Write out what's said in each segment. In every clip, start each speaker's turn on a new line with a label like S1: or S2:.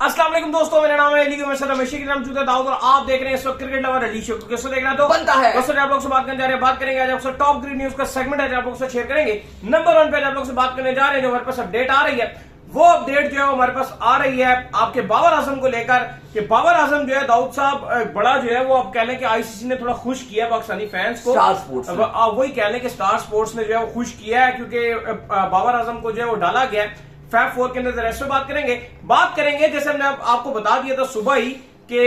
S1: अस्सलाम वालेकुम दोस्तों, मेरा नाम है अली रमेश की नाम चूता दाऊद और आप देख रहे हैं इस वक्त क्रिकेट लवर अली शो। किसको देख रहा तो
S2: बनता है
S1: दोस्तों, आप लोग से बात करने जा रहे हैं, बात करेंगे आज आपसे टॉप ग्रीन न्यूज का सेगमेंट है, आप लोग से शेयर करेंगे। नंबर 1 पे आप लोग से बात करने जा रहे हैं, जो हमारे पास अपडेट आ रही है, वो अपडेट जो है हमारे पास आ रही है आपके बाबर आजम को लेकर कि बाबर आजम जो है दाऊद साहब बड़ा जो है वो आप कह लें कि आईसीसी ने थोड़ा खुश किया है पाकिस्तानी फैंस को।
S2: स्टार स्पोर्ट्स
S1: वही कह लें कि स्टार स्पोर्ट्स ने जो है वो खुश किया है, क्योंकि बाबर आजम को जो है वो डाला गया है फैब 4 के अंदर। रेस्ट में बात करेंगे जैसे हमने आपको बता दिया था सुबह ही कि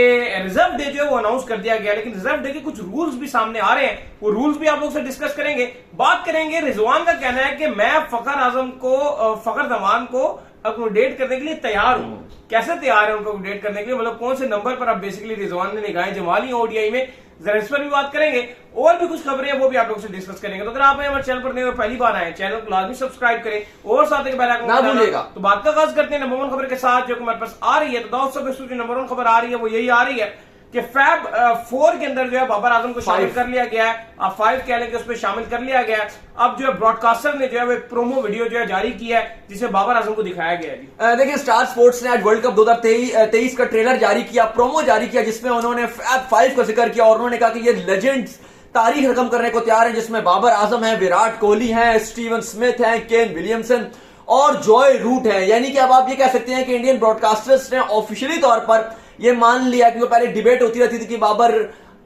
S1: रिजर्व डे जो है वो अनाउंस कर दिया गया, लेकिन रिजर्व डे के कुछ रूल्स भी सामने आ रहे हैं, वो रूल्स भी आप लोग से डिस्कस करेंगे। बात करेंगे रिजवान का कहना है कि मैं फखर जमान को अकोमोडेट करने के लिए तैयार हूं। कैसे तैयार है उनको अकोमोडेट करने के लिए, मतलब कौन से नंबर पर अब बेसिकली रिजवान ने निगाहें जमा ली ओडीआई में, जरा इस पर भी बात करेंगे। और भी कुछ खबरें हैं वो भी आप लोग से डिस्कस करेंगे। तो अगर आप हमारे चैनल पर नए और पहली बार आए, चैनल को लाजमी सब्सक्राइब करें और साथ ही बेल आइकन
S2: ना भूलिएगा।
S1: तो बात का आगाज करते हैं नंबर 1 खबर के साथ जो हमारे पास आ रही है। तो दोस्तों जो नंबर 1 खबर आ रही है वो यही आ रही है कि फैब 4 के अंदर जो है बाबर आजम को शामिल कर लिया गया है। अब 5 कह लें कि उसमें शामिल कर लिया गया है। अब जो है ब्रॉडकास्टर ने जो है वो एक प्रोमो वीडियो जो है जारी किया है जिसे बाबर आजम को दिखाया गया है।
S2: देखिए, स्टार स्पोर्ट्स ने आज वर्ल्ड कप 2023 का ट्रेलर जारी किया, प्रोमो जारी किया, जिसमें उन्होंने फैब 5 का जिक्र किया और उन्होंने कहा कि ये लेजेंड्स तारीख रकम करने को तैयार है, जिसमें बाबर आजम है, विराट कोहली है, स्टीवन स्मिथ है, केन विलियमसन और जॉय रूट है। यानी कि अब आप ये कह सकते हैं कि इंडियन ब्रॉडकास्टर्स ने ऑफिशियली तौर पर ये मान लिया, क्योंकि पहले डिबेट होती रहती थी कि बाबर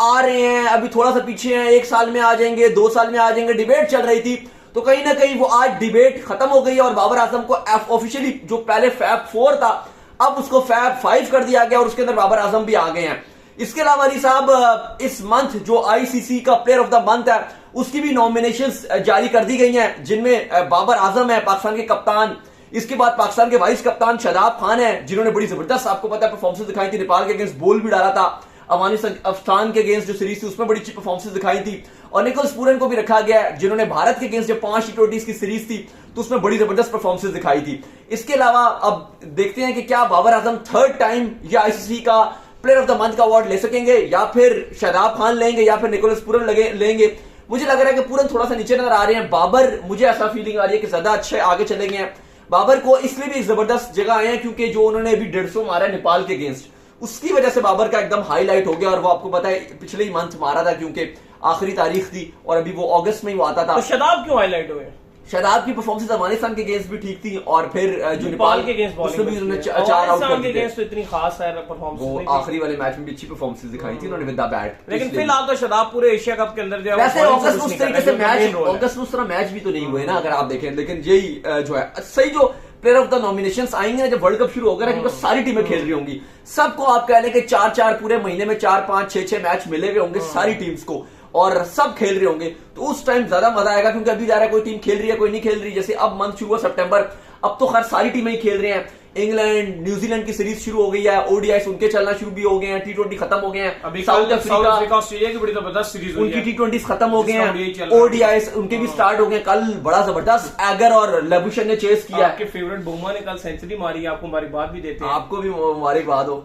S2: आ रहे हैं, अभी थोड़ा सा पीछे हैं, 1 साल में आ जाएंगे, 2 साल में आ जाएंगे, डिबेट चल रही थी। तो कहीं ना कहीं वो आज डिबेट खत्म हो गई और बाबर आजम को ऑफिशियली जो पहले फैब 4 था अब उसको फैब 5 कर दिया गया और उसके अंदर बाबर आजम भी आ गए हैं। इसके अलावा अली साहब इस मंथ जो आईसीसी का प्लेयर ऑफ द मंथ है उसकी भी नॉमिनेशंस जारी कर दी गई हैं, जिनमें बाबर आजम है पाकिस्तान के कप्तान, इसके बाद पाकिस्तान के वाइस कप्तान शादाब खान है, जिन्होंने बड़ी जबरदस्त आपको पता है परफॉर्मेंस दिखाई थी, नेपाल के अगेंस्ट बोल भी डाला था, अफगानिस्तान के अगेंस्ट जो सीरीज थी उसमें बड़ी अच्छी परफॉर्मेंस दिखाई थी। और निकोलस पूरन को भी रखा गया है, जिन्होंने भारत के अगेंस्ट जब 5 T20 की सीरीज थी तो उसमें बड़ी जबरदस्त परफॉर्मेंस दिखाई थी। इसके अलावा अब देखते हैं कि क्या बाबर आजम 3rd टाइम या आईसीसी का प्लेयर ऑफ द मंथ का अवार्ड ले सकेंगे, या फिर शादाब खान लेंगे, या फिर निकोलस पूरन लेंगे। मुझे लग रहा है कि पूरन थोड़ा सा नीचे नजर आ रहे हैं, बाबर मुझे ऐसा फीलिंग आ रही है कि ज्यादा अच्छे आगे चले गए हैं। बाबर को इसलिए भी एक जबरदस्त जगह आए हैं क्योंकि जो उन्होंने अभी 150 मारा है नेपाल के अगेंस्ट, उसकी वजह से बाबर का एकदम हाईलाइट हो गया। और वो आपको पता है पिछले ही मंथ मारा था, क्योंकि आखिरी तारीख थी और अभी वो अगस्त में ही वो आता था।
S1: तो शादाब क्यों हाईलाइट हुए?
S2: शादाब की परफॉर्मेंस अफगानिस्तान के अगेंस्ट भी ठीक थी और फिर जो नेपाल के अगेंस्ट उसमें भी उन्होंने 4 आउट कर दिए।
S1: तो इतनी खास है परफॉर्मेंस,
S2: वो आखिरी वाले मैच में भी अच्छी परफॉर्मेंस दिखाई थी उन्होंने विद द बैट।
S1: लेकिन फिलहाल तो शादाब पूरे एशिया कप के अंदर जो है
S2: वैसे अगस्त में उस तरीके से मैच अगस्त में उस तरह मैच भी तो नहीं हुए ना अगर आप देखें। लेकिन यही जो है सही जो प्लेयर ऑफ द नॉमिनेशंस आएंगे ना जब वर्ल्ड कप शुरू होगा ना, क्योंकि सारी टीमें खेल रही होंगी, सबको आप कह लें कि 4-4 पूरे महीने में 4-5 6-6 मैच मिले हुए होंगे सारी टीम्स को और सब खेल रहे होंगे, तो उस टाइम ज्यादा मजा आएगा। क्योंकि अभी जा रहा है कोई टीम खेल रही है कोई नहीं खेल रही, जैसे अब मंथ शुरू हुआ सितंबर, अब तो खैर सारी टीमें ही खेल रहे हैं। इंग्लैंड न्यूजीलैंड की सीरीज शुरू हो गई है, ओडीआई उनके चलना शुरू भी हो गए हैं, T20 खत्म हो गए हैं,
S1: अभी साउथ अफ्रीका ऑस्ट्रेलिया की बड़ी जबरदस्त सीरीज हुई है,
S2: उनकी T20 खत्म हो गए हैं, ओडीआई उनके भी स्टार्ट हो गए। कल बड़ा जबरदस्त एगर और लेबुशन ने चेस किया।
S1: आपके फेवरेट बुमराह ने कल सेंचुरी मारी, आपको मुबारकबाद भी देते हैं।
S2: आपको भी मुबारकबाद हो।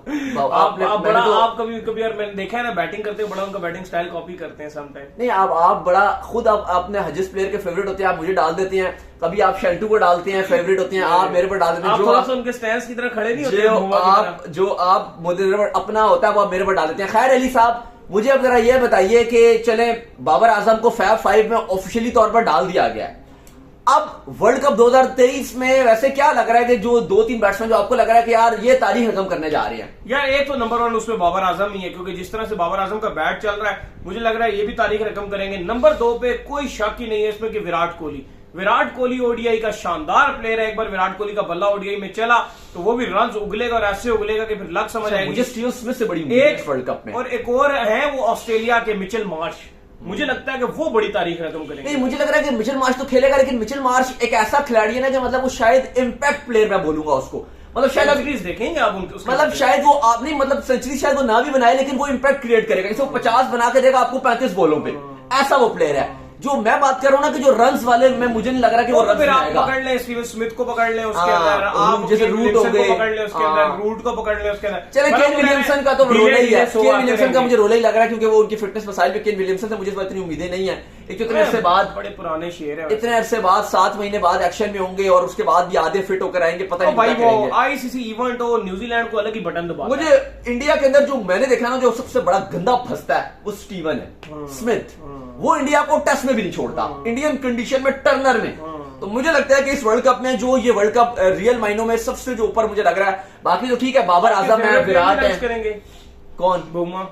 S1: आप कभी और मैंने देखा है ना बैटिंग करते बड़ा उनका बैटिंग स्टाइल कॉपी करते हैं समटाइम।
S2: नहीं, आप बड़ा खुद अपने हजिस प्लेयर के फेवरेट होते हैं, आप मुझे डाल देते हैं, कभी आप शेल्टू को डालते हैं फेवरेट होते हैं, आप मेरे पर डाल देते हैं।
S1: जो आप उनके स्टैंड की तरह खड़े नहीं होते,
S2: जो आप मुझे अपना होता है वो आप मेरे पर डाल देते हैं। खैर अली साहब, मुझे अब जरा ये बताइए कि चले बाबर आजम को फैब 5 में ऑफिशियली तौर पर डाल दिया गया है, अब वर्ल्ड कप 2023 में वैसे क्या लग रहा है कि जो 2-3 बैट्समैन जो आपको लग रहा है कि यार ये तारीख खत्म करने जा रही है?
S1: यार एक तो नंबर 1 उसमें बाबर आजम ही है, क्योंकि जिस तरह से बाबर आजम का बैट चल रहा है मुझे लग रहा है ये भी तारीख रकम करेंगे। नंबर 2 पे कोई शक ही नहीं है इसमें कि विराट कोहली ओडीआई का शानदार प्लेयर है। एक बार विराट कोहली का बल्ला ओडीआई में चला तो वो भी रन उगलेगा और ऐसे उगलेगा कि फिर लग समझ आएगी।
S2: मुझे स्टीवन स्मिथ से बड़ी उम्मीद है वर्ल्ड कप में।
S1: और एक और है वो ऑस्ट्रेलिया के मिचेल मार्श, मुझे लगता है कि वो बड़ी तारीख खत्म करेंगे।
S2: नहीं, मुझे लग रहा है कि मिचेल मार्श तो खेलेगा, लेकिन मिचेल मार्श एक ऐसा खिलाड़ी है ना कि मतलब वो शायद इंपैक्ट प्लेयर मैं बोलूंगा उसको, मतलब शायद
S1: सीरीज देखेंगे आप उनके,
S2: मतलब शायद वो आप नहीं मतलब सेंचुरी शायद वो ना भी बनाए, लेकिन वो इंपैक्ट क्रिएट करेगा। जैसे वो 50 बना के देगा आपको 35 बॉलों पे, ऐसा वो प्लेयर है। जो मैं बात कर रहा हूँ ना कि जो रन्स वाले में मुझे नहीं लग रहा कि वो
S1: रन्स बनाएगा। आप पकड़ ले स्टीवन स्मिथ को पकड़ ले उसके अंदर, आप
S2: जैसे रूट हो गए
S1: पकड़ ले उसके अंदर, रूट को पकड़ ले उसके अंदर।
S2: चले केन विलियमसन का तो रोल ही है, केन विलियमसन का मुझे रोल ही लग रहा है क्योंकि वो उनकी फिटनेस मसाइल पे केन विलियमसन से मुझे इतनी उम्मीदें नहीं है। एक तो इतने अरसे बाद,
S1: बड़े पुराने शेर है,
S2: इतने अरसे बाद 7 महीने बाद एक्शन में होंगे और उसके बाद भी आधे फिट होकर आएंगे, पता नहीं
S1: भाई
S2: क्या
S1: वो
S2: करेंगे।
S1: आईसीसी इवेंट हो, न्यूजीलैंड को अलग ही बटन दबा।
S2: मुझे इंडिया के अंदर जो मैंने देखा ना, जो सबसे बड़ा गंदा फंसता है वो स्टीवन है स्मिथ। वो इंडिया को टेस्ट में भी नहीं छोड़ता, इंडियन कंडीशन में, टर्नर में। तो मुझे लगता है कि इस वर्ल्ड कप में जो ये वर्ल्ड कप रियल मायनों में सबसे जो ऊपर मुझे लग रहा है। बाकी तो ठीक है, बाबर आजम है, विराट है,
S1: करेंगे
S2: कौन,
S1: बुमा,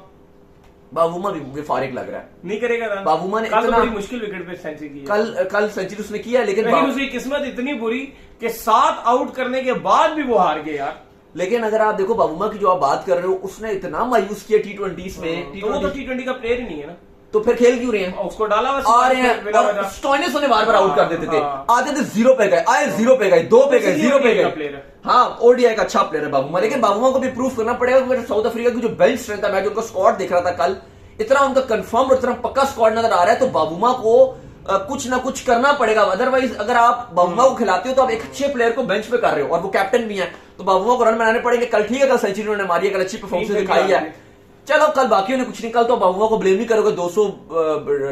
S2: बाबूमा भी फारिग लग रहा है,
S1: नहीं करेगा ना।
S2: बाबूमा ने
S1: कल
S2: इतना
S1: बड़ी मुश्किल विकेट पे सेंचुरी की है।
S2: कल सेंचुरी उसने किया, लेकिन
S1: उसकी किस्मत इतनी बुरी कि 7 आउट करने के बाद भी वो हार गए यार।
S2: लेकिन अगर आप देखो बाबूमा की जो आप बात कर रहे हो, उसने इतना मायूस किया T20 में।
S1: तो वो तो T20 का प्लेयर ही नहीं है ना,
S2: तो फिर खेल क्यों रहे हैं?
S1: उसको डाला बस
S2: आ रहे हैं और स्टोइनिस उन्हें बार बार आउट कर देते थे, आते थे 0 पे गए, आए 0 पे गए, 2 पे गए, 0 पे गए। हाँ, ओडीआई का अच्छा प्लेयर है बाबूमा, लेकिन बाबूमा को भी प्रूफ करना पड़ेगा। साउथ अफ्रीका की जो बेंच स्ट्रेंथ है, मैं जो उनका स्क्वाड देख रहा था कल, इतना उनका कंफर्म और इतना पक्का स्क्वाड नजर आ रहा है। तो बाबूमा को कुछ ना कुछ करना पड़ेगा, अदरवाइज अगर आप बाबूमा को खिलाते हो तो आप एक अच्छे प्लेयर को बेंच पे कर रहे हो और वो कैप्टन भी है, तो बाबूमा को रन बनाने पड़ेंगे। कल ठीक है, कल सेंचुरी उन्होंने मारी है, कल अच्छी परफॉर्मेंस दिखाई है, चलो कल बाकियों ने कुछ नहीं। कल तो बाबूमा को ब्लेम नहीं करोगे, 200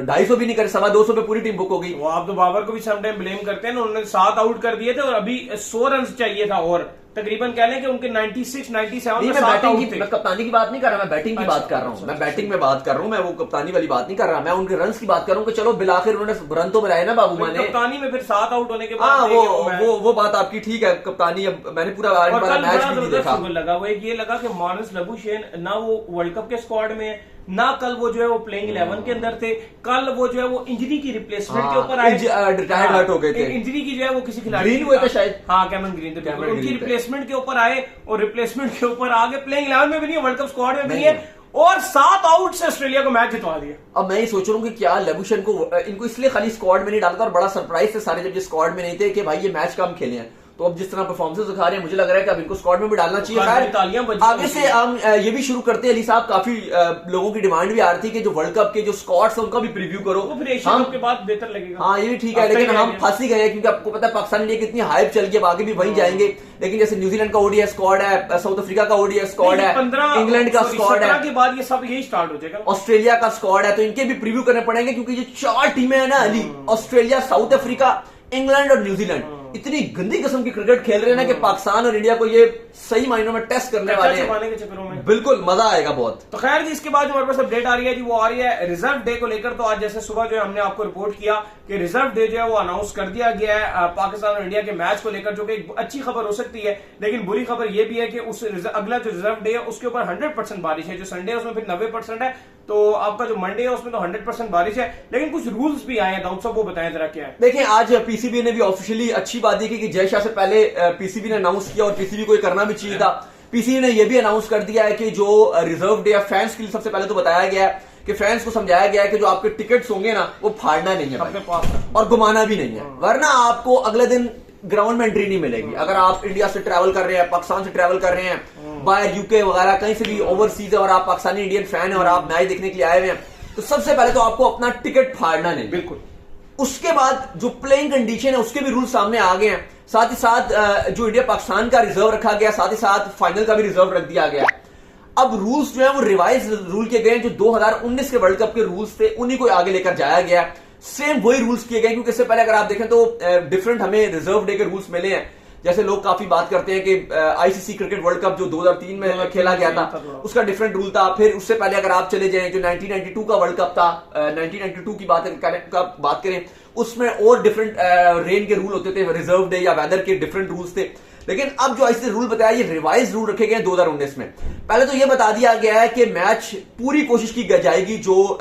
S2: 250 भी नहीं करे, 225 पे पूरी टीम बुक होगी।
S1: वो आप तो बाबर को भी समटाइम ब्लेम करते हैं ना, उन्होंने 7 आउट कर दिए थे और अभी 100 रन चाहिए था, और तकरीबन कह लें कि उनके 96 97 में 7 आउट थे।
S2: मैं कप्तानी की बात नहीं कर रहा, मैं बैटिंग की बात कर रहा हूँ, मैं बैटिंग में बात कर रहा हूँ, मैं वो कप्तानी वाली बात नहीं कर रहा, मैं उनके रन की बात कर रहा हूँ कि चलो बिलाखिर उन्होंने रन तो बनाए ना बाबूमा ने।
S1: कप्तानी में फिर 7 आउट होने के बाद
S2: हाँ, वो बात आपकी ठीक है। कप्तानी, अब मैंने पूरा मैच भी नहीं देखा,
S1: लगा वो ये लगा कि मानस लबुशेन ना वो वर्ल्ड कप के स्क्वाड में है, ना कल वो जो है वो प्लेइंग 11 के अंदर थे। कल वो जो है वो इंजरी की रिप्लेसमेंट के ऊपर आए,
S2: रिटायर्ड हर्ट हो गए थे,
S1: इंजरी की जो है वो किसी खिलाड़ी
S2: ग्रीन हुए थे शायद,
S1: हाँ कैमरन ग्रीन थे, उनकी रिप्लेसमेंट के ऊपर आए और रिप्लेसमेंट के ऊपर आगे प्लेइंग 11 में भी नहीं है, वर्ल्ड कप स्क्वाड में भी नहीं है, और 7 आउट से ऑस्ट्रेलिया को मैच जितवा दिया।
S2: अब मैं ये सोच रहा हूँ कि क्या लेबुशन को इनको इसलिए खाली स्क्वाड में नहीं डालता, और बड़ा सरप्राइज थे सारे जब ये स्क्वाड में नहीं थे कि भाई ये मैच कम खेले हैं। तो अब जिस तरह परफॉर्मेंस दिखा रहे हैं, मुझे लग रहा है कि अब इनको स्क्वाड में भी डालना चाहिए। आगे से हम ये भी शुरू करते हैं। अली साहब, काफी लोगों की डिमांड भी आ रही थी कि जो वर्ल्ड कप के जो स्क्वाड्स हैं उनका भी प्रीव्यू करो,
S1: तो फिर एशिया कप के बाद बेहतर लगेगा।
S2: हाँ, ये भी ठीक है, लेकिन हम फंस ही गए हैं क्योंकि आपको पता है पाकिस्तान इंडिया कितनी हाइप चल गई, आगे भी वहीं जाएंगे। लेकिन जैसे न्यूजीलैंड का ओडीआई स्क्वाड है, साउथ अफ्रीका का ओडीआई स्क्वाड है, इंग्लैंड का स्क्वाड है,
S1: के बाद ये सब यही स्टार्ट हो जाएगा,
S2: ऑस्ट्रेलिया का स्क्वाड है, तो इनके भी प्रीव्यू करने पड़ेंगे क्योंकि ये 4 टीमें हैं ना Ali, Australia, south Africa, England और न्यूजीलैंड, इतनी गंदी किस्म की क्रिकेट खेल रहे हैं ना कि पाकिस्तान और इंडिया को ये सही मायनों में टेस्ट करने वाले हैं
S1: के चक्करों में।
S2: बिल्कुल मजा आएगा बहुत।
S1: तो खैर जी, इसके बाद जो हमारे पास अपडेट आ रही है जी, वो आ रही है रिजर्व डे को लेकर। तो आज जैसे सुबह जो है हमने आपको रिपोर्ट किया कि रिजर्व डे जो है वो अनाउंस कर दिया गया है पाकिस्तान और इंडिया के मैच को लेकर, जो कि एक अच्छी खबर हो सकती है। लेकिन बुरी खबर ये भी है कि उस अगला जो रिजर्व डे है उसके ऊपर 100% बारिश है, जो संडे है उसमें फिर 90% है, तो आपका जो मंडे है उसमें तो 100% बारिश है। लेकिन कुछ रूल्स भी आए हैं, दाऊद साहब वो बताएं जरा क्या है।
S2: देखिए, आज पीसीबी ने भी ऑफिशियली अच्छी बात की कि जय शाह से पहले पीसीबी ने अनाउंस किया, और पीसीबी को करना भी चाहिए था। पीसीबी ने यह भी अनाउंस कर दिया है कि जो रिजर्व डे है फैंस के लिए, सबसे पहले तो बताया गया है कि फैंस को समझाया गया है कि जो आपके टिकट्स होंगे ना, वो फाड़ना नहीं है
S1: अपने पास
S2: और घुमाना भी नहीं है, वरना आपको अगले दिन ग्राउंड में एंट्री नहीं मिलेगी। अगर आप इंडिया से ट्रैवल कर रहे हैं, पाकिस्तान से ट्रैवल कर रहे हैं, बाहर यूके वगैरह कहीं से भी ओवरसीज है और आप पाकिस्तानी इंडियन फैन है और आप मैच देखने के लिए आए हुए हैं, तो सबसे पहले तो आपको अपना टिकट फाड़ना नहीं।
S1: बिल्कुल।
S2: उसके बाद जो प्लेइंग कंडीशन है उसके भी रूल सामने आ गए हैं, साथ ही साथ जो इंडिया पाकिस्तान का रिजर्व रखा गया, साथ ही साथ फाइनल का भी रिजर्व रख दिया गया। अब रूल्स जो है वो रिवाइज रूल किए गए, जो 2019 के वर्ल्ड कप के रूल्स थे उन्हीं को आगे लेकर जाया गया। सेम वही रूल्स किए गए, क्योंकि इससे पहले अगर आप देखें तो डिफरेंट हमें रिजर्व डे के रूल्स मिले हैं। जैसे लोग काफी बात करते हैं कि आईसीसी क्रिकेट वर्ल्ड कप जो 2003 में खेला गया था उसका डिफरेंट रूल था। फिर उससे पहले अगर आप चले जाएं जो 1992 का वर्ल्ड कप था, 1992 की बात करें उसमें और डिफरेंट रेन के रूल होते थे, रिजर्व डे या वेदर के डिफरेंट रूल्स थे। लेकिन अब जो आईसीसी रूल बताया, ये रिवाइज रूल रखे गए 2019 में। पहले तो ये बता दिया गया है कि मैच पूरी कोशिश की जाएगी, जो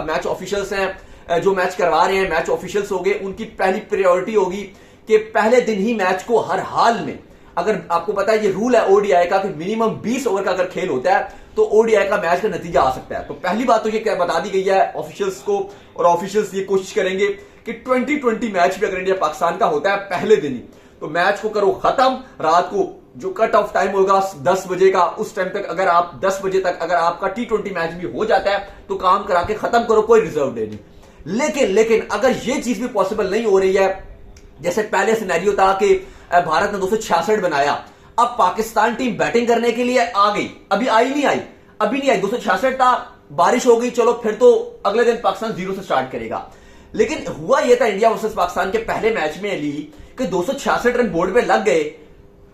S2: मैच ऑफिशियल्स हैं जो मैच करवा रहे हैं, मैच ऑफिशियल्स हो गए, उनकी पहली प्रायोरिटी होगी कि पहले दिन ही मैच को हर हाल में, अगर आपको पता है ये रूल है ओडीआई का कि मिनिमम 20 ओवर का अगर खेल होता है तो ओडीआई का मैच का नतीजा आ सकता है। तो पहली बात तो ये बता दी गई है ऑफिशियल्स को, और ऑफिशियल्स ये कोशिश करेंगे कि 2020 मैच भी अगर इंडिया पाकिस्तान का होता है पहले दिन ही, तो मैच को करो खत्म। रात को जो कट ऑफ टाइम होगा 10 बजे का, उस टाइम तक अगर आप 10 बजे तक अगर आपका T20 मैच भी हो जाता है तो काम करा के खत्म करो, कोई रिजर्व डे नहीं। लेकिन अगर ये चीज भी पॉसिबल नहीं हो रही है, जैसे पहले सिनेरियो था कि भारत ने 266 बनाया, अब पाकिस्तान टीम बैटिंग करने के लिए आ गई, अभी नहीं आई 266 था, बारिश हो गई, चलो फिर तो अगले दिन पाकिस्तान 0 से स्टार्ट करेगा। लेकिन हुआ यह था इंडिया वर्सेस पाकिस्तान के पहले मैच में अली कि 266 रन बोर्ड पे लग गए,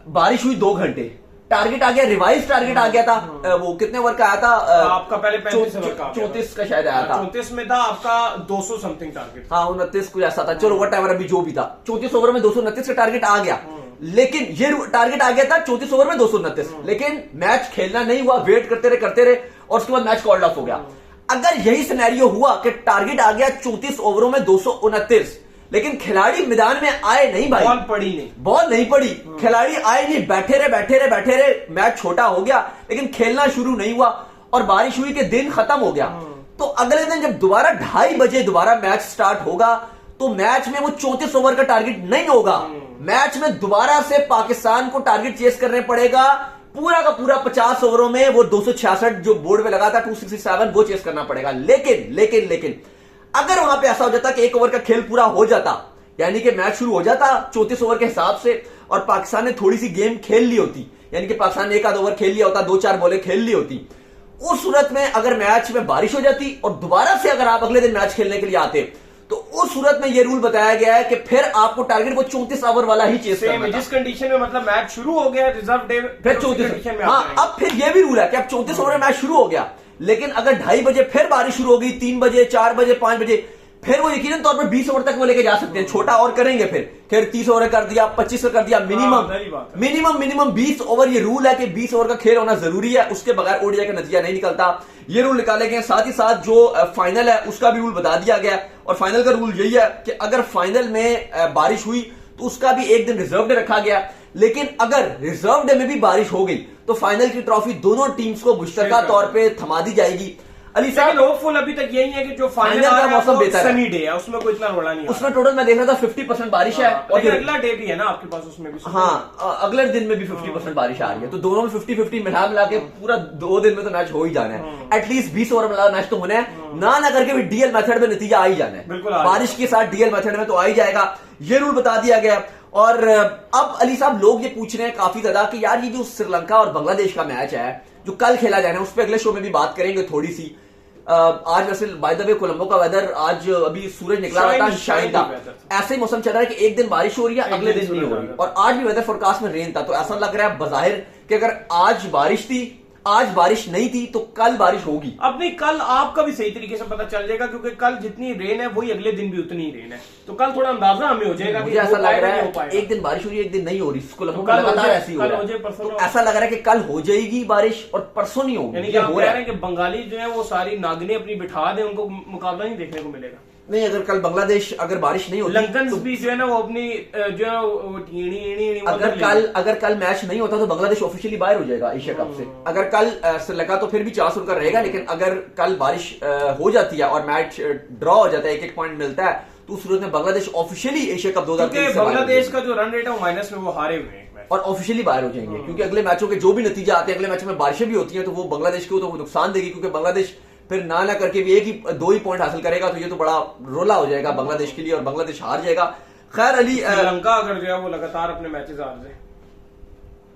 S2: बारिश हुई 2 घंटे, टारगेट आ गया, रिवाइज टारगेट आ गया था। वो कितने ओवर का आया था?
S1: आपका पहले 35 ओवर का
S2: 34 का शायद आया था,
S1: 34 में था आपका 200 समथिंग टारगेट।
S2: हाँ 29 कुछ ऐसा था, चलो वट एवर, अभी जो भी था 34 ओवर में 229 का टारगेट आ गया। लेकिन ये टारगेट आ गया था 34 ओवर में 229, लेकिन मैच खेलना नहीं हुआ, वेट करते रहे और उसके बाद मैच कॉल्ड ऑफ हो गया। अगर यही सिनेरियो हुआ कि टारगेट आ गया 34 ओवरों में 229, लेकिन खिलाड़ी मैदान में आए नहीं भाई, बॉल नहीं पड़ी, खिलाड़ी आए नहीं, बैठे रहे, मैच छोटा हो गया, लेकिन खेलना शुरू नहीं हुआ और बारिश हुई कि दिन खत्म हो गया। तो अगले दिन जब दोबारा 2:30 बजे दोबारा मैच स्टार्ट होगा तो मैच में वो 34 ओवर का टारगेट नहीं होगा, मैच में दोबारा से पाकिस्तान को टारगेट चेस करने पड़ेगा, पूरा का पूरा 50 ओवरों में वो 266 जो बोर्ड पे लगा था 267 वो चेस करना पड़ेगा। लेकिन अगर वहां पे ऐसा हो जाता कि 1 ओवर का खेल पूरा हो जाता, यानी कि मैच शुरू हो जाता 34 ओवर के हिसाब से, और पाकिस्तान ने थोड़ी सी गेम खेल ली होती, यानी कि पाकिस्तान ने 1 आध ओवर खेल लिया होता, 2-4 बॉलें खेल ली होती, उस सूरत में अगर मैच में बारिश हो जाती और दोबारा से अगर आप अगले दिन मैच खेलने के लिए आते, तो उस सूरत में यह रूल बताया गया है कि फिर आपको टारगेट वो 34 ओवर वाला ही चेस करना है।
S1: जिस कंडीशन में मतलब मैच शुरू हो गया रिजर्व डे,
S2: फिर 34। हाँ, अब फिर यह भी रूल है कि अब 34 ओवर में मैच शुरू हो गया, लेकिन अगर 2:30 बजे फिर बारिश शुरू हो गई, 3 बजे, 4 बजे, 5 बजे, फिर वो यकीनन तौर पर 20 ओवर तक वो लेके जा सकते हैं, छोटा और करेंगे, फिर 30 ओवर कर दिया, 25 कर दिया, मिनिमम 20 ओवर। ये रूल है कि 20 ओवर का खेल होना जरूरी है, उसके बगैर ओडीआई का नतीजा नहीं निकलता। ये रूल निकाले गए, साथ ही साथ जो फाइनल है उसका भी रूल बता दिया गया, और फाइनल का रूल यही है कि अगर फाइनल में बारिश हुई तो उसका भी एक दिन रिजर्व डे रखा गया, लेकिन अगर रिजर्व डे में भी बारिश हो गई तो फाइनल की ट्रॉफी दोनों टीम्स को मुश्तरका तौर पे थमा दी जाएगी। अली साहब,
S1: होपफुल अभी तक यही है कि जो फाइनल
S2: का मौसम बेहतर है,
S1: सनी डे है, उसमें कोई इतना रोड़ा नहीं है।
S2: उसमें टोटल मैं देख रहा था 50% बारिश है,
S1: और फिर अगला डे भी है ना आपके पास, उसमें भी।
S2: हाँ, अगले दिन में भी 50% बारिश आ रही है, तो दोनों में 50-50 मिला के पूरा 2 दिन में तो मैच हो ही जाना है। एटलीस्ट 20 ओवर वाला मैच तो होना है, ना करके भी डीएल मेथड में नतीजा आ ही जाना है, बारिश के साथ डीएल मेथड में तो आ ही जाएगा। ये रूल बता दिया गया। और अब अली साहब, लोग ये पूछ रहे हैं काफी ज्यादा कि यार ये जो श्रीलंका और बांग्लादेश का मैच है जो कल खेला जाना है, उस पर अगले शो में भी बात करेंगे थोड़ी सी। आज वैसे बाय द वे कोलंबो का वेदर आज अभी सूरज निकला रहा था, शाइन था, ऐसे ही मौसम चल रहा है कि एक दिन बारिश हो रही है, अगले दिन नहीं हो रही, और आज भी वेदर फोरकास्ट में रेन था, तो ऐसा लग रहा है बजाहिर कि अगर आज बारिश थी, आज बारिश नहीं थी, तो कल बारिश होगी।
S1: अब नहीं, कल आपका भी सही तरीके से पता चल जाएगा, क्योंकि कल जितनी रेन है वही अगले दिन भी उतनी ही रेन है, तो कल थोड़ा अंदाजा हमें हो जाएगा।
S2: मुझे ऐसा लग रहा है एक दिन बारिश हो रही है, एक दिन नहीं हो रही, लगातार ऐसी हो रहा है, तो ऐसा लग रहा है कि कल हो जाएगी बारिश और परसों नहीं होगी।
S1: यानी कि आप कह रहे हैं कि बंगाली जो है वो सारी नागने अपनी बिठा दे, उनको मुकाबला नहीं देखने को मिलेगा।
S2: नहीं, अगर कल बांग्लादेश अगर बारिश नहीं होती,
S1: लंकन भी जो है ना वो अपनी जो है
S2: अगर कल मैच नहीं होता तो बांग्लादेश ऑफिशियली बाहर हो जाएगा एशिया कप से। अगर कल श्रीलंका तो फिर भी चांस उनका रहेगा, लेकिन अगर कल बारिश हो जाती है और मैच ड्रॉ हो जाता है, 1-1 पॉइंट मिलता है, तो उस सूरत में बांग्लादेश ऑफिशियली एशिया कप 2023 से
S1: बांग्लादेश का जो रन रेट है वो माइनस में, वो हारे हुए हैं
S2: और ऑफिशियली बाहर हो जाएंगे, क्योंकि अगले मैचों के जो भी नतीजा आते हैं, अगले मैचों में बारिशें भी होती हैं, तो वो बांग्लादेश को तो नुकसान देगी, क्योंकि बांग्लादेश फिर ना करके भी 2 ही पॉइंट हासिल करेगा, तो ये तो बड़ा रोला हो जाएगा बांग्लादेश के लिए और बांग्लादेश हार जाएगा। खैर अली,
S1: श्रीलंका अगर जो है वो लगातार अपने मैचेस हार जाए,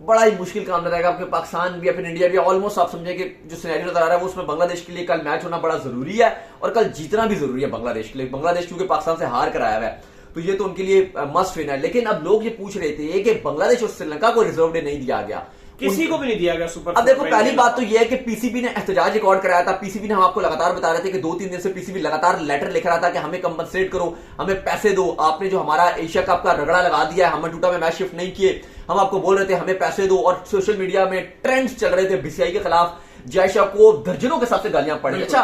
S2: बड़ा ही मुश्किल काम रहेगा, आपके पाकिस्तान भी फिर इंडिया भी ऑलमोस्ट आप समझे कि जो सिनेरियो नजर आ रहा है वो उसमें बांग्लादेश के लिए कल मैच होना बड़ा जरूरी है, और कल जीतना भी जरूरी है बांग्लादेश के लिए। बांग्लादेश क्योंकि पाकिस्तान से हार कर आया है, तो ये तो उनके लिए मस्ट विन है। लेकिन अब लोग ये पूछ रहे थे कि बांग्लादेश और श्रीलंका को रिजर्व डे नहीं दिया गया,
S1: किसी को भी नहीं दिया गया सुपर।
S2: अब देखो, पहली बात तो यह है कि पीसीबी ने एहतजाज रिकॉर्ड कराया था। पीसीबी ने हम आपको लगातार बता रहे थे कि 2-3 दिन से पीसीबी लगातार लेटर लिख रहा था कि हमें कंपनसेट करो, हमें पैसे दो, आपने जो हमारा एशिया कप का रगड़ा लगा दिया है, हमें टूटा में मैच शिफ्ट नहीं किए, हम आपको बोल रहे थे हमें पैसे दो। और सोशल मीडिया में ट्रेंड्स चल रहे थे बीसीसीआई के खिलाफ, जयशाह को दर्जनों के साथ गालियां पड़ी। अच्छा,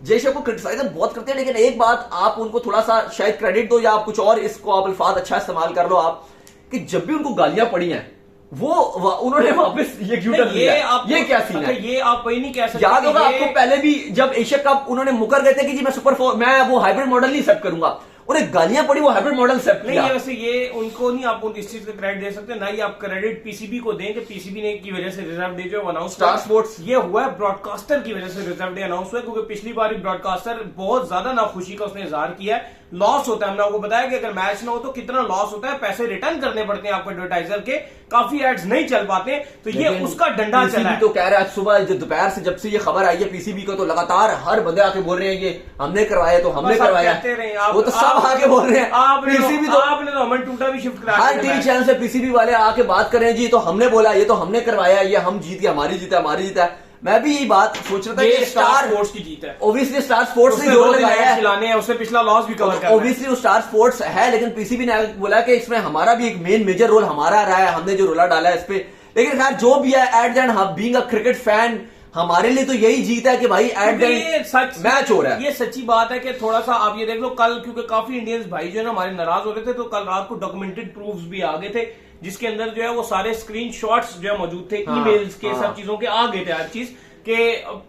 S2: जयशाह को क्रिटिसाइज बहुत करते हैं, लेकिन एक बात आप उनको थोड़ा सा शायद क्रेडिट दो, या आप कुछ और इसको आप अल्फाज अच्छा इस्तेमाल कर लो आप, कि जब भी उनको गालियां पड़ी हैं वो उन्होंने वापस ये क्यों कर दिया, ये क्या सीन है?
S1: ये आप वही नहीं कह सकते।
S2: याद होगा आपको, पहले भी जब एशिया कप उन्होंने मुकर गए थे कि जी मैं वो हाइब्रिड मॉडल नहीं सेट करूंगा, उन्हें गालियां पड़ी, वो हाइब्रिड मॉडल सेट
S1: नहीं। वैसे ये उनको नहीं, आप इस चीज का क्रेडिट दे सकते, ना ही आप क्रेडिट पीसीबी को दें कि पीसीबी ने की वजह से रिजर्व डे जो अनाउंस,
S2: स्टार स्पोर्ट्स
S1: ये हुआ है ब्रॉडकास्टर की वजह से रिजर्व डे अनाउंस हुआ, क्योंकि पिछली बार ब्रॉडकास्टर बहुत ज्यादा नाखुशी का उसने इजहार किया है। लॉस होता है, हमने आपको बताया कि अगर मैच ना हो तो कितना लॉस होता है, पैसे रिटर्न करने पड़ते हैं आपको एडवर्टाइजर के, काफी एड्स नहीं चल पाते, तो ये उसका डंडा चला है।
S2: तो कह रहा है आज सुबह दोपहर से जब से ये खबर आई है पीसीबी को, तो लगातार हर बंदे आके बोल रहे हैं ये हमने करवाया तो हमने करवाया, वो तो सब आके बोल रहे हैं। पीसीबी तो
S1: आपने तो अमन टूटा भी शिफ्ट करा,
S2: हर टीवी चैनल से पीसीबी वाले आके बात कर रहे हैं जी तो हमने बोला, ये तो हमने करवाया, ये हम जीत गए, हमारी जीता, हमारी जीता। मैं भी यही बात सोच रहा था कि
S1: स्टार स्पोर्ट्स की जीत है,
S2: ऑब्वियसली स्टार स्पोर्ट्स ने जोर लगाया है,
S1: खिलाने हैं, उसने पिछला लॉस भी कवर किया,
S2: ऑब्वियसली वो स्टार स्पोर्ट्स है, लेकिन पीसीबी ने बोला कि इसमें हमारा भी एक मेजर रोल हमारा रहा है, हमने जो रोला डाला है इस पे। लेकिन खैर जो भी है, at the end being a cricket fan हमारे लिए तो यही जीत है कि भाई एट द एंड मैच हो रहा है।
S1: ये सच्ची बात है कि थोड़ा सा आप ये देख लो, कल क्योंकि काफी इंडियंस भाई जो है ना हमारे नाराज हो रहे थे, तो कल रात को डॉक्यूमेंटेड प्रूफ्स भी आ गए थे, जिसके अंदर जो है वो सारे स्क्रीनशॉट्स जो है मौजूद थे, ईमेल्स के, सब चीजों के आ गए थे हर चीज के।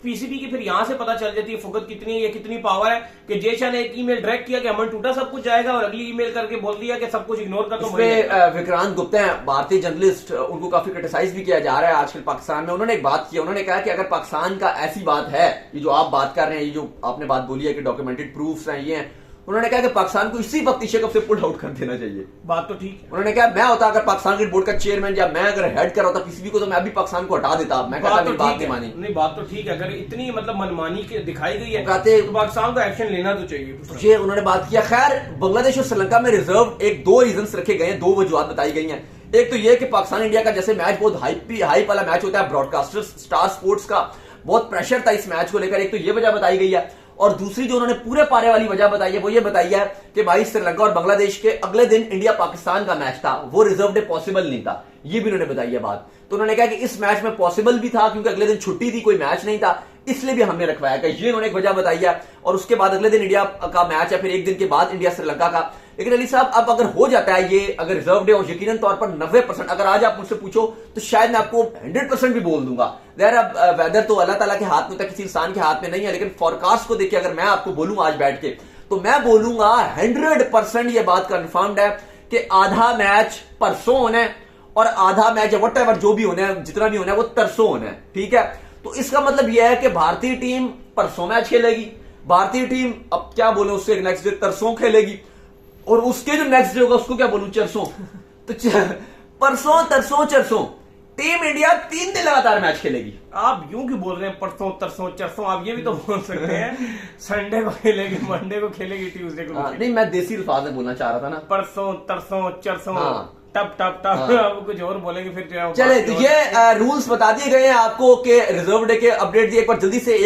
S1: पीसीबी की फिर यहां से पता चल जाती है फुकत कितनी है, कितनी पावर है कि जयशाह ने एक ईमेल डायरेक्ट किया कि अमन टूटा सब कुछ जाएगा, और अगली ईमेल करके बोल दिया कि सब कुछ इग्नोर कर दो।
S2: विक्रांत गुप्ता है भारतीय जर्नलिस्ट, उनको काफी क्रिटिसाइज भी किया जा रहा है आजकल पाकिस्तान में। उन्होंने एक बात की, उन्होंने कहा कि अगर पाकिस्तान का ऐसी बात है, ये जो आप बात कर रहे हैं, ये जो आपने बात बोली है कि डॉक्यूमेंटेड प्रूफ्स हैं ये हैं, उन्होंने कहा कि पाकिस्तान को इसी वक्त एशिया कप से पुल आउट कर देना चाहिए।
S1: बात तो ठीक है।
S2: उन्होंने कहा मैं होता अगर पाकिस्तान क्रिकेट बोर्ड का चेयरमैन या मैं अगर हेड कर होता पीसीबी को, तो मैं भी पाकिस्तान को हटा देता। मैं कहता मेरी बात नहीं मानी।
S1: नहीं, बात तो ठीक है, अगर इतनी मतलब मनमानी के दिखाई गई है
S2: तो
S1: पाकिस्तान को एक्शन लेना तो चाहिए।
S2: ये उन्होंने बात किया। खैर बांग्लादेश और श्रीलंका में रिजर्व एक दो रीजन रखे गए हैं, दो वजूहत बताई गई हैं। एक तो ये कि पाकिस्तान इंडिया का जैसे मैच बहुत हाइप वाला मैच होता है, ब्रॉडकास्टर्स स्टार स्पोर्ट्स का बहुत प्रेशर था इस मैच को लेकर, एक तो ये वजह बताई गई है। और दूसरी जो उन्होंने पूरे पारे वाली वजह बताई है वो ये बताई है कि भाई श्रीलंका और बांग्लादेश के अगले दिन इंडिया पाकिस्तान का मैच था, वो रिजर्व डे पॉसिबल नहीं था, ये भी उन्होंने बताई है बात। तो उन्होंने कहा कि इस मैच में पॉसिबल भी था क्योंकि अगले दिन छुट्टी थी, कोई मैच नहीं था, इसलिए भी हमने रखवाया कि ये उन्होंने एक वजह बताई है। और उसके बाद अगले दिन इंडिया का मैच है, फिर एक दिन के बाद इंडिया श्रीलंका का। लेकिन अली साहब अब अगर हो जाता है ये, अगर रिजर्व डे, और यकीनन तौर पर 90%, अगर आज आप मुझसे पूछो तो शायद मैं आपको 100% भी बोल दूंगा। अब वेदर तो अल्लाह ताला के हाथ में होता है, किसी इंसान के हाथ में नहीं है। लेकिन फोरकास्ट को देखिए अगर मैं आपको बोलूं आज बैठ के, तो मैं बोलूंगा 100% ये बात कंफर्म्ड है कि आधा मैच परसों होना है और आधा मैच वट एवर जो भी होना है, जितना भी होना है वो तरसों होना है, ठीक है। तो इसका मतलब यह है कि भारतीय टीम परसों मैच खेलेगी, भारतीय टीम अब क्या बोले उससे नेक्स्ट डे तरसों खेलेगी, और उसके जो नेक्स्ट डे होगा उसको क्या बोलूं, चरसों। तो परसों तरसों चरसों टीम इंडिया 3 दिन लगातार मैच खेलेगी।
S1: आप यूं क्यों बोल रहे हैं परसों तरसों चरसों, आप ये भी तो बोल सकते हैं संडे को खेलेगी, मंडे को खेलेगी, ट्यूसडे को।
S2: नहीं, मैं देसी अल्फाज में बोलना चाह रहा था ना,
S1: परसों तरसों चरसों, टप टप टप, अब कुछ और बोलेंगे फिर।
S2: चले, तो ये रूल्स बता दिए गए हैं आपको कि रिजर्व डे के अपडेट दिए। एक बार जल्दी से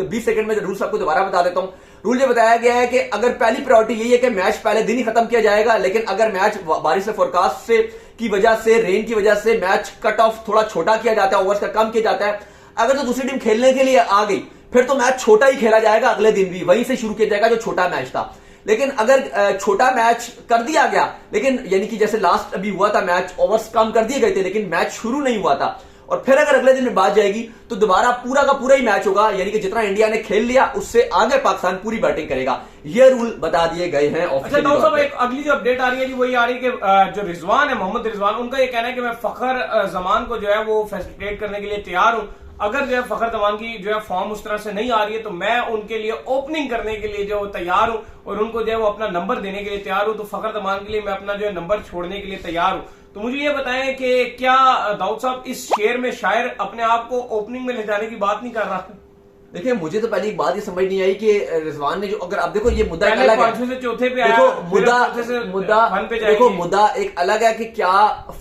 S2: 20 सेकंड में रूल्स आपको दोबारा बता देता हूं। रूल ये बताया गया है कि अगर पहली प्रायोरिटी यही है कि मैच पहले दिन ही खत्म किया जाएगा, लेकिन अगर मैच बारिश से फोरकास्ट से की वजह से, रेन की वजह से मैच कट ऑफ थोड़ा छोटा किया जाता है, ओवर्स का कम किया जाता है। अगर तो दूसरी टीम खेलने के लिए आ गई फिर तो मैच छोटा ही खेला जाएगा, अगले दिन भी वहीं से शुरू किया जाएगा जो छोटा मैच था। लेकिन अगर छोटा मैच कर दिया गया, लेकिन यानी कि जैसे लास्ट अभी हुआ था मैच, ओवर्स कम कर दिए गए थे लेकिन मैच शुरू नहीं हुआ था, और फिर अगर अगले दिन में बात जाएगी तो दोबारा पूरा का पूरा ही मैच होगा, यानी कि जितना इंडिया ने खेल लिया उससे आगे पाकिस्तान पूरी बैटिंग करेगा। ये रूल बता दिए गए हैं ऑफिशियली।
S1: अच्छा साहब, एक अगली जो अपडेट आ रही है जी वही आ रही है कि जो रिजवान है, मोहम्मद रिजवान, उनका ये कहना है कि मैं फखर जमान को जो है वो फैसिलिटेट करने के लिए तैयार हूं। अगर जो है फखर जमान की जो है फॉर्म उस तरह से नहीं आ रही है तो मैं उनके लिए ओपनिंग करने के लिए जो तैयार हूं और उनको जो है वो अपना नंबर देने के लिए तैयार हूं। तो फखर जमान के लिए मैं अपना जो है नंबर छोड़ने के लिए तैयार हूं। तो मुझे ये बताएं कि क्या दाऊद साहब इस शेर में शायर अपने आप को ओपनिंग में ले जाने की बात नहीं कर रहा?
S2: देखिए, मुझे तो पहले एक बात ये समझ नहीं आई कि रिजवान ने जो, अगर आप देखो ये मुद्दा एक अलग है,
S1: से चौथे पे
S2: देखो मुद्दा एक अलग है कि क्या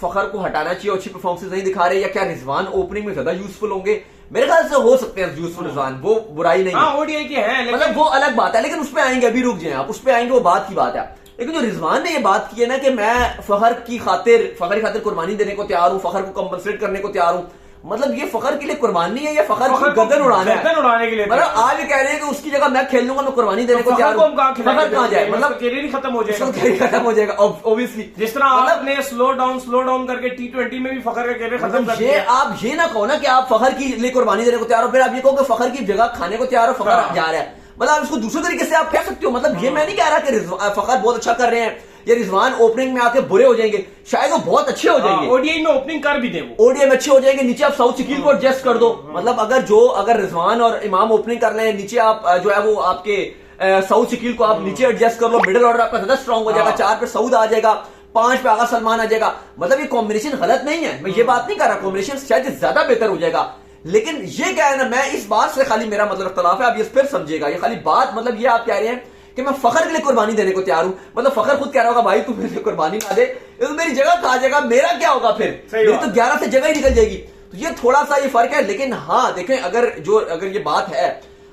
S2: फखर को हटाना चाहिए, अच्छी परफॉर्मेंस नहीं दिखा रहे, या क्या रिजवान ओपनिंग में ज्यादा यूजफुल होंगे। मेरे ख्याल से हो सकते हैं यूजफुल रिजवान, वो बुराई नहीं है,
S1: ओडीआई के हैं,
S2: मतलब वो अलग बात है। लेकिन उस पर आएंगे, अभी रुक जाए आप, उस पर आएंगे, वो बात की बात है। लेकिन जो रिजवान ने ये बात की है ना कि मैं फखर की खातिर कुर्बानी देने को तैयार हूं, फखर को कंपनसेट करने को तैयार हूं, मतलब ये फखर के लिए कुर्बानी है या फखर की गर्दन उड़ाने के लिए? मतलब आज कह रहे हैं कि उसकी जगह मैं खेल लूंगा, मैं कुर्बानी देने को तैयार हूं, फखर कहां जाए, मतलब
S1: कैरियर ही खत्म हो जाएगा,
S2: कैरियर खत्म हो जाएगा ऑब्वियसली।
S1: जिस तरह आपने स्लो डाउन करके T20 में भी फखर का कैरियर खत्म कर दिया।
S2: आप ये ना कहो ना कि आप फखर की लिए कुर्बानी देने को तैयार हो, फिर आप ये कहो कि फखर की जगह खाने को तैयार हो, फखर जा रहा है, मतलब इसको दूसरे तरीके से आप कह सकते हो। मतलब ये मैं नहीं कह रहा कि फखर बहुत अच्छा कर रहे हैं या रिजवान ओपनिंग में आके बुरे हो जाएंगे, शायद वो बहुत अच्छे हो जाएंगे,
S1: ओडीआई में ओपनिंग कर भी दे,
S2: ओडीआई में अच्छे हो जाएंगे, नीचे आप साउथ शकील को एडजस्ट कर दो। मतलब अगर रिजवान और इमाम ओपनिंग कर रहे हैं, नीचे आप जो है वो आपके साउथ शकील को आप नीचे एडजस्ट कर लो, मिडिल ऑर्डर आपका ज्यादा स्ट्रांग हो जाएगा, 4 पे सऊद आ जाएगा, 5 पे आगा सलमान आ जाएगा। मतलब ये कॉम्बिनेशन गलत नहीं है, मैं ये बात नहीं कर रहा, कॉम्बिनेशन शायद ज्यादा बेहतर हो जाएगा। लेकिन ये क्या है ना, मैं इस बात से खाली मेरा मतलब इख्तलाफ है, आप ये फिर समझिएगा, ये खाली बात मतलब ये आप कह रहे हैं कि मैं फखर के लिए कुर्बानी देने को तैयार हूं, मतलब फखर खुद कह रहा होगा भाई तू मेरे लिए कुर्बानी ना दे, तो मेरी जगह खा जाएगा, मेरा क्या होगा फिर, मेरी तो 11 से जगह ही निकल जाएगी। तो ये थोड़ा सा ये फर्क है। लेकिन हाँ देखें, अगर ये बात है,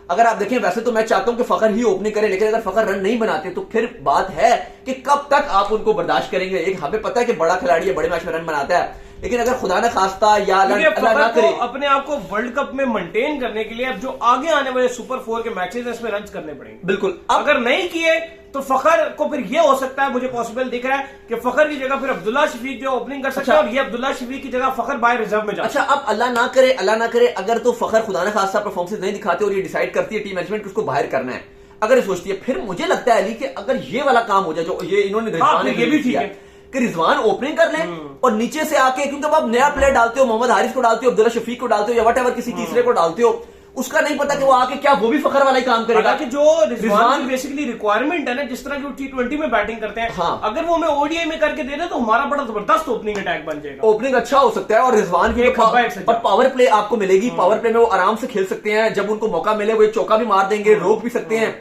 S2: अगर आप देखें वैसे तो मैं चाहता हूं कि फखर ही ओपनिंग करे, लेकिन अगर फखर रन नहीं बनाते तो फिर बात है कि कब तक आप उनको बर्दाश्त करेंगे। एक हमें पता है कि बड़ा खिलाड़ी है, बड़े मैच में रन बनाता है, लेकिन अगर खुदा ना खास्ता या अल्लाह ना करे
S1: अपने आप को वर्ल्ड कप में मेंटेन करने के लिए अब जो आगे आने वाले सुपर 4 के मैचेस हैं इसमें रन करने पड़ेंगे।
S2: बिल्कुल,
S1: अगर नहीं किए तो फखर को फिर ये हो सकता है, मुझे पॉसिबल दिख रहा है कि फखर की जगह फिर अब्दुल्ला शफीक जो ओपनिंग कर सकता है, और ये अब्दुल्ला शफीक की जगह फखर बाय रिजर्व में जा।
S2: अच्छा, अब अल्लाह ना करे अगर तो फखर खुदा ना खास्ता परफॉर्मेंस नहीं दिखाते और ये डिसाइड करती है टीम मैनेजमेंट कि उसको बाहर करना है, अगर ये सोचती है, फिर मुझे लगता है अली कि अगर ये वाला काम हो जाए जो ये इन्होंने
S1: ये भी ठीक है
S2: कि रिजवान ओपनिंग कर लें और नीचे से आके, क्योंकि अब आप नया प्लेयर डालते हो, मोहम्मद हारिस को डालते हो, अब्दुल्ला शफीक को डालते हो या वट किसी तीसरे को डालते हो, उसका नहीं पता कि वो आके क्या वो भी फखर वाला ही काम करेगा।
S1: कि जो रिजवान की बेसिकली रिक्वायरमेंट है ना, जिस तरह जो T20 में बैटिंग करते हैं,
S2: हाँ,
S1: अगर वो हमें ओडीआई में करके दे दे तो हमारा बड़ा जबरदस्त ओपनिंग अटैक बन जाएगा,
S2: ओपनिंग अच्छा हो सकता है। और रिजवान की और पावर प्ले आपको मिलेगी, पावर प्ले में वो आराम से खेल सकते हैं, जब उनको मौका मिले वो एक चौका भी मार देंगे, रोक भी सकते हैं,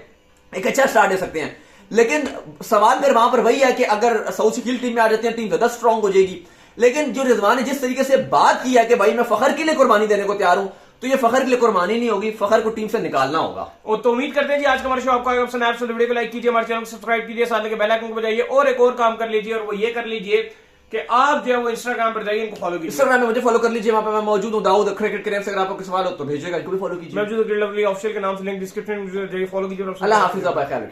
S2: एक अच्छा स्टार्ट दे सकते हैं। लेकिन सवाल मेरे वहां पर वही है कि अगर साउथ कील टीम में आ जाते हैं, टीम ज्यादा स्ट्रांग हो जाएगी। लेकिन जो रिजवान ने जिस तरीके से बात की है कि भाई मैं फखर के लिए कुर्बानी देने को तैयार हूं, तो ये फखर के लिए कुर्बानी नहीं होगी, फखर को टीम से निकालना होगा।
S1: और तो उम्मीद करते हैं जी आज का हमारा शो आपको आएगा पसंद आया, तो वीडियो को लाइक कीजिए, हमारे चैनल को सब्सक्राइब कीजिए, साथ में बेल आइकन को बजाइए, और एक और काम कर लीजिए, और वो ये कर लीजिए कि आप जो है वो इंस्टाग्राम पर जाइए, इनको फॉलो कीजिए,
S2: इंस्टाग्राम में मुझे फॉलो कर लीजिए, वहां पे मैं मौजूद हूं, दाऊद क्रिकेट के। अगर आपको सवाल हो तो भेजिएगा, इनको भी फॉलो कीजिए।
S1: मैं लवली ऑफिशियल के नाम से लिंक डिस्क्रिप्शन में जाइए, फॉलो कीजिए।
S2: अल्लाह हाफिज, आप ख्याल रखिए।